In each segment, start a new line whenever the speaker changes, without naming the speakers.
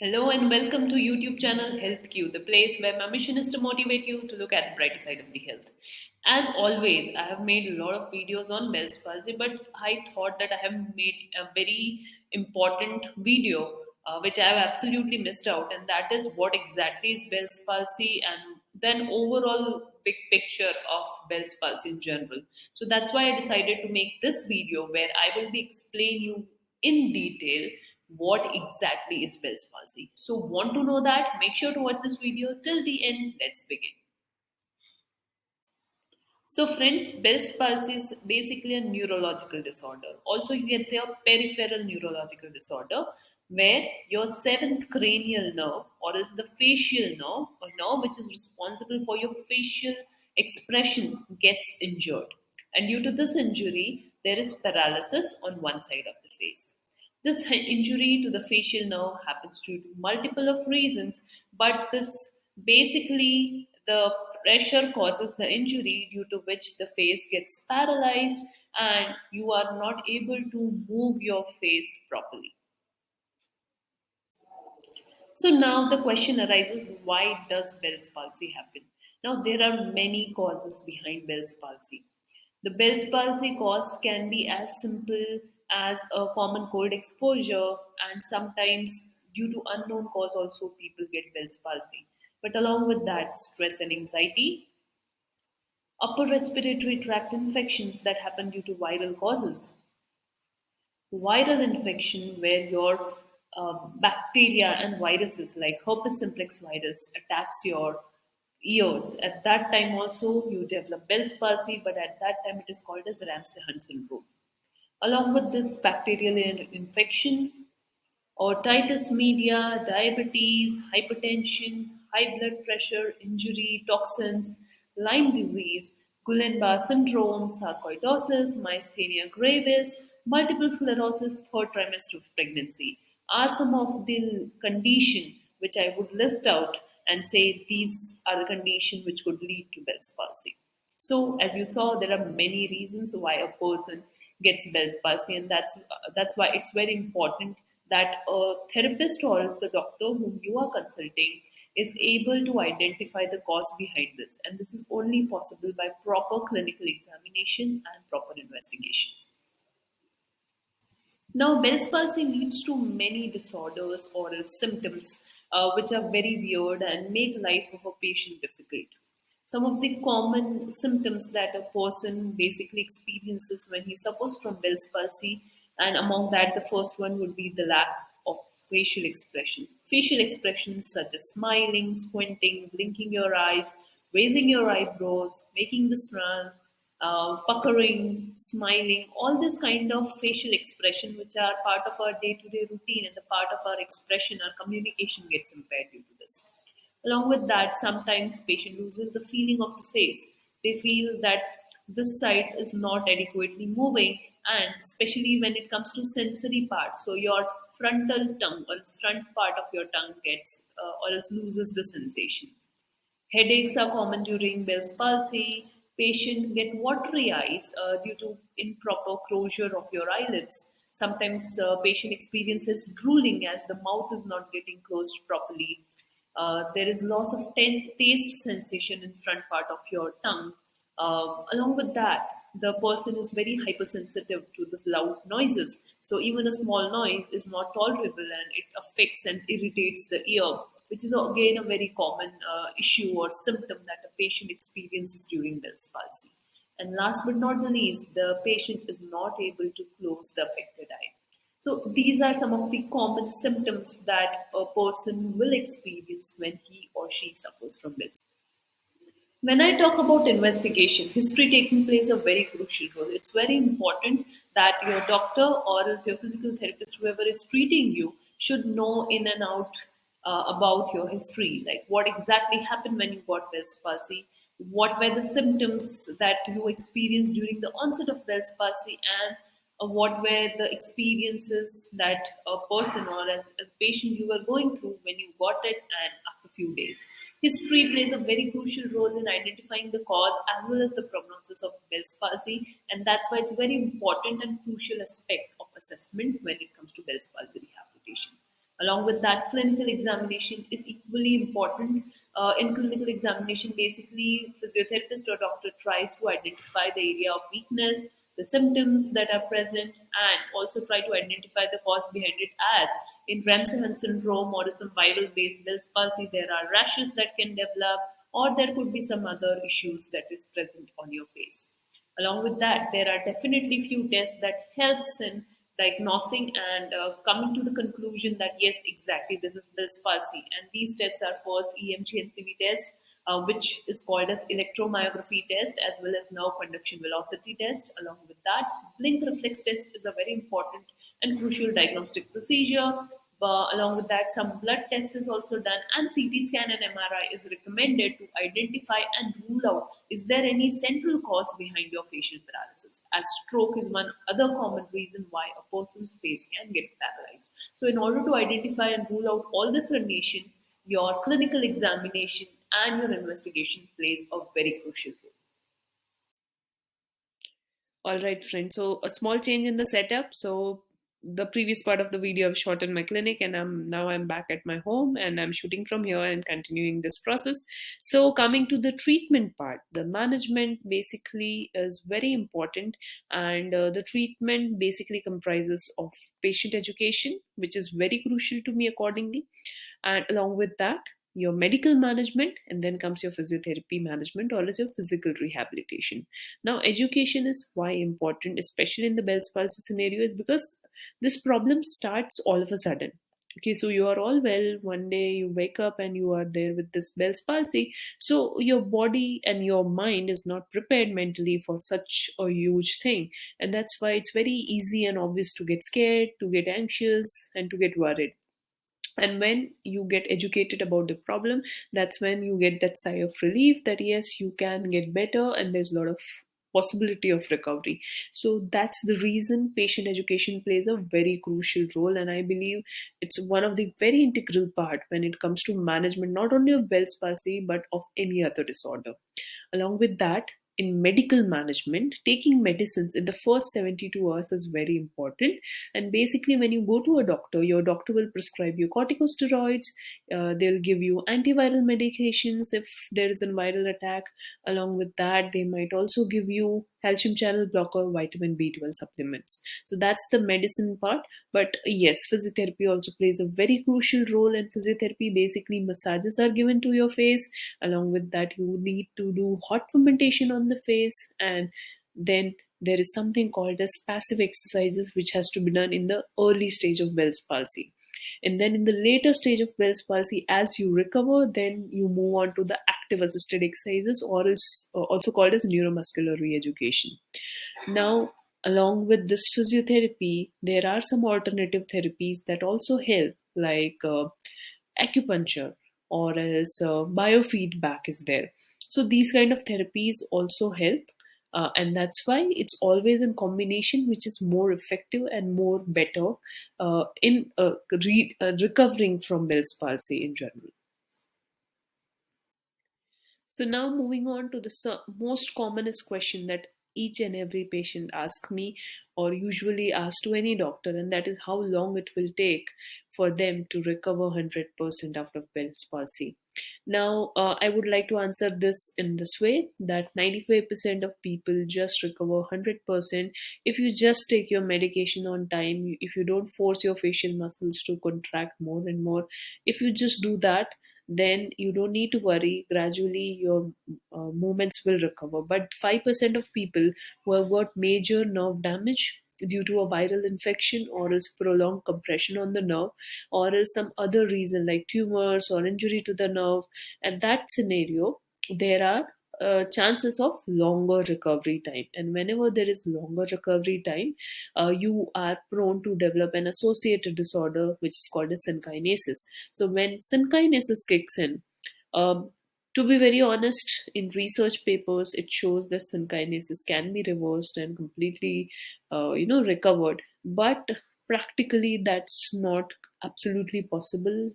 Hello and welcome to YouTube channel HealthQ, the place where my mission is to motivate you to look at the brighter side of the health. As always, I have made a lot of videos on Bell's palsy, but I thought that I have made a very important video which I have absolutely missed out, and that is what exactly is Bell's palsy and then overall big picture of Bell's palsy in general. So that's why I decided to make this video where I will be explaining you in detail what exactly is Bell's palsy. So, want to know that? Make sure to watch this video till the end. Let's begin. So, friends, Bell's palsy is basically a neurological disorder. Also, you can say a peripheral neurological disorder where your seventh cranial nerve, or is the facial nerve, a nerve which is responsible for your facial expression, gets injured. And due to this injury, there is paralysis on one side of the face. This injury to the facial nerve happens due to multiple of reasons, but this basically the pressure causes the injury due to which the face gets paralyzed and you are not able to move your face properly. So now the question arises, why does Bell's palsy happen? Now there are many causes behind Bell's palsy. The Bell's palsy cause can be as simple as a common cold exposure, and sometimes due to unknown cause also people get Bell's palsy. But along with that, stress and anxiety, upper respiratory tract infections that happen due to viral causes, viral infection where your bacteria and viruses like herpes simplex virus attacks your ears. At that time also you develop Bell's palsy, but at that time it is called as Ramsay Hunt syndrome. Along with this bacterial infection, otitis media, diabetes, hypertension, high blood pressure, injury, toxins, Lyme disease, Guillain-Barré syndrome, sarcoidosis, myasthenia gravis, multiple sclerosis, third trimester of pregnancy are some of the condition which I would list out and say these are the condition which could lead to Bell's palsy. So, as you saw, there are many reasons why a person gets Bell's palsy, and that's why it's very important that a therapist or else the doctor whom you are consulting is able to identify the cause behind this, and this is only possible by proper clinical examination and proper investigation. Now, Bell's palsy leads to many disorders or symptoms which are very weird and make life of a patient difficult. Some of the common symptoms that a person basically experiences when he suffers from Bell's palsy, and among that, the first one would be the lack of facial expression. Facial expressions such as smiling, squinting, blinking your eyes, raising your eyebrows, making the frown, puckering, smiling, all this kind of facial expression, which are part of our day-to-day routine and the part of our expression, our communication gets impaired due to this. Along with that, sometimes patient loses the feeling of the face. They feel that this side is not adequately moving, and especially when it comes to sensory part. So your frontal tongue or front part of your tongue gets or else loses the sensation. Headaches are common during Bell's palsy. Patients get watery eyes due to improper closure of your eyelids. Sometimes patient experiences drooling as the mouth is not getting closed properly. There is loss of taste sensation in front part of your tongue. Along with that, the person is very hypersensitive to this loud noises. So even a small noise is not tolerable and it affects and irritates the ear, which is again a very common issue or symptom that a patient experiences during Bell's palsy. And last but not the least, the patient is not able to close the affected eye. So these are some of the common symptoms that a person will experience when he or she suffers from Bell's. When I talk about investigation, history taking plays a very crucial role. It's very important that your doctor or else your physical therapist, whoever is treating you, should know in and out about your history, like what exactly happened when you got Bell's palsy, what were the symptoms that you experienced during the onset of Bell's palsy, and what were the experiences that a person or as a patient you were going through when you got it and after few days. History plays a very crucial role in identifying the cause as well as the prognosis of Bell's palsy, and that's why it's a very important and crucial aspect of assessment when it comes to Bell's palsy rehabilitation. Along with that, clinical examination is equally important. In clinical examination, basically, physiotherapist or doctor tries to identify the area of weakness, the symptoms that are present, and also try to identify the cause behind it. As in Ramsay-Hunt syndrome or some viral-based Bell's palsy, there are rashes that can develop, or there could be some other issues that is present on your face. Along with that, there are definitely few tests that helps in diagnosing and coming to the conclusion that yes, exactly this is this palsy. And these tests are first EMG and CV test, which is called as electromyography test, as well as nerve conduction velocity test. Along with that, blink reflex test is a very important and crucial diagnostic procedure. But along with that, some blood test is also done, and CT scan and MRI is recommended to identify and rule out is there any central cause behind your facial paralysis. As stroke is one other common reason why a person's face can get paralyzed. So, in order to identify and rule out all this relation, your clinical examination and your investigation plays a very crucial role.
All right, friends. So a small change in the setup. So the previous part of the video I've shot in my clinic, and I'm back at my home, and I'm shooting from here and continuing this process. So coming to the treatment part, the management basically is very important, and the treatment basically comprises of patient education, which is very crucial to me accordingly, and along with that, your medical management, and then comes your physiotherapy management or is your physical rehabilitation. Now education is why important, especially in the Bell's palsy scenario, is because this problem starts all of a sudden. Okay, so you are all well, one day you wake up and you are there with this Bell's palsy. So your body and your mind is not prepared mentally for such a huge thing, and that's why it's very easy and obvious to get scared, to get anxious, and to get worried. And when you get educated about the problem, that's when you get that sigh of relief that yes, you can get better and there's a lot of possibility of recovery. So that's the reason patient education plays a very crucial role, and I believe it's one of the very integral part when it comes to management, not only of Bell's palsy but of any other disorder. Along with that, in medical management, taking medicines in the first 72 hours is very important. And basically, when you go to a doctor, your doctor will prescribe you corticosteroids, they'll give you antiviral medications if there is a viral attack. Along with that, they might also give you calcium channel blocker, vitamin B12 supplements. So that's the medicine part. But yes, physiotherapy also plays a very crucial role. In physiotherapy, basically, massages are given to your face. Along with that, you need to do hot fermentation on the face, and then there is something called as passive exercises which has to be done in the early stage of Bell's palsy. And then in the later stage of Bell's palsy, as you recover, then you move on to the active assisted exercises, or is also called as neuromuscular re-education. Now, along with this physiotherapy, there are some alternative therapies that also help, like acupuncture, or else biofeedback is there. So these kind of therapies also help, and that's why it's always in combination, which is more effective and more better in recovering from Bell's palsy in general. So now moving on to the most commonest question that each and every patient asks me, or usually asks to any doctor, and that is how long it will take for them to recover 100% after Bell's palsy. Now, I would like to answer this in this way, that 95% of people just recover 100% if you just take your medication on time, if you don't force your facial muscles to contract more and more. If you just do that, then you don't need to worry. Gradually, your movements will recover. But 5% of people who have got major nerve damage due to a viral infection, or is prolonged compression on the nerve, or is some other reason like tumors or injury to the nerve, at that scenario, there are chances of longer recovery time. And whenever there is longer recovery time, you are prone to develop an associated disorder which is called as synkinesis. So when synkinesis kicks in, um, to be very honest, in research papers, it shows that synkinesis can be reversed and completely, recovered. But practically, that's not absolutely possible.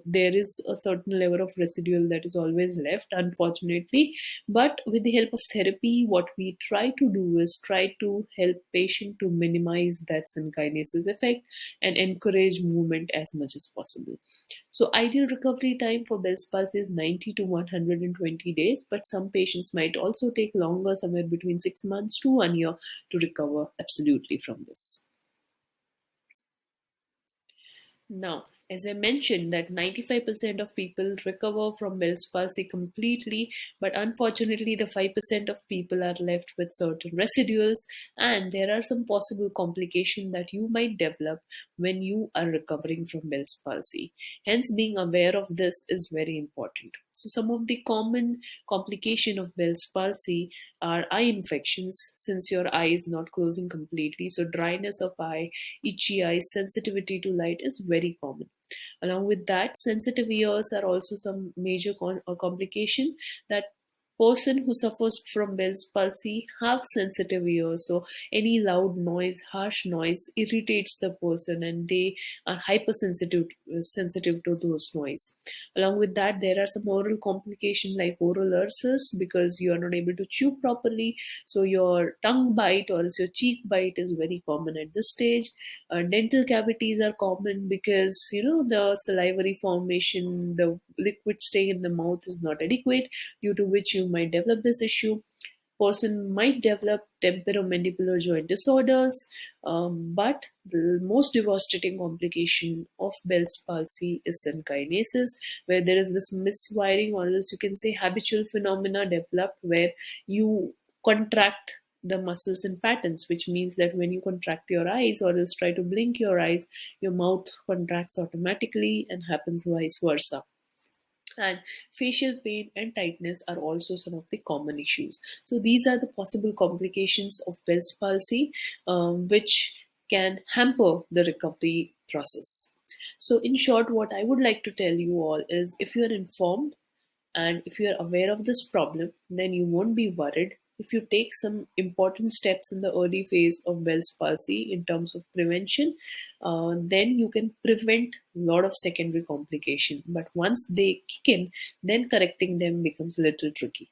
There is a certain level of residual that is always left, unfortunately. But with the help of therapy, what we try to do is try to help patient to minimize that synkinesis effect and encourage movement as much as possible. So ideal recovery time for Bell's palsy is 90 to 120 days, but some patients might also take longer, somewhere between 6 months to 1 year, to recover absolutely from this. Now, as I mentioned, that 95% of people recover from Bell's palsy completely, but unfortunately, the 5% of people are left with certain residuals, and there are some possible complications that you might develop when you are recovering from Bell's palsy. Hence, being aware of this is very important. So, some of the common complication of Bell's palsy are eye infections, since your eye is not closing completely. So, dryness of eye, itchy eyes, sensitivity to light is very common. Along with that, sensitive ears are also some major complication that person who suffers from Bell's palsy have sensitive ears. So any loud noise, harsh noise irritates the person, and they are sensitive to those noise. Along with that, there are some oral complications like oral ulcers, because you are not able to chew properly. So your tongue bite or else your cheek bite is very common at this stage. Dental cavities are common because the salivary formation, the liquid staying in the mouth is not adequate, due to which you might develop this issue. Person might develop temporomandibular joint disorders, but the most devastating complication of Bell's palsy is synkinesis, where there is this miswiring, or else you can say habitual phenomena developed, where you contract the muscles in patterns, which means that when you contract your eyes or else try to blink your eyes, your mouth contracts automatically, and happens vice versa. And facial pain and tightness are also some of the common issues. So these are the possible complications of Bell's palsy, which can hamper the recovery process. So in short, what I would like to tell you all is, if you are informed and if you are aware of this problem, then you won't be worried. If you take some important steps in the early phase of Bell's palsy in terms of prevention, then you can prevent a lot of secondary complication. But once they kick in, then correcting them becomes a little tricky.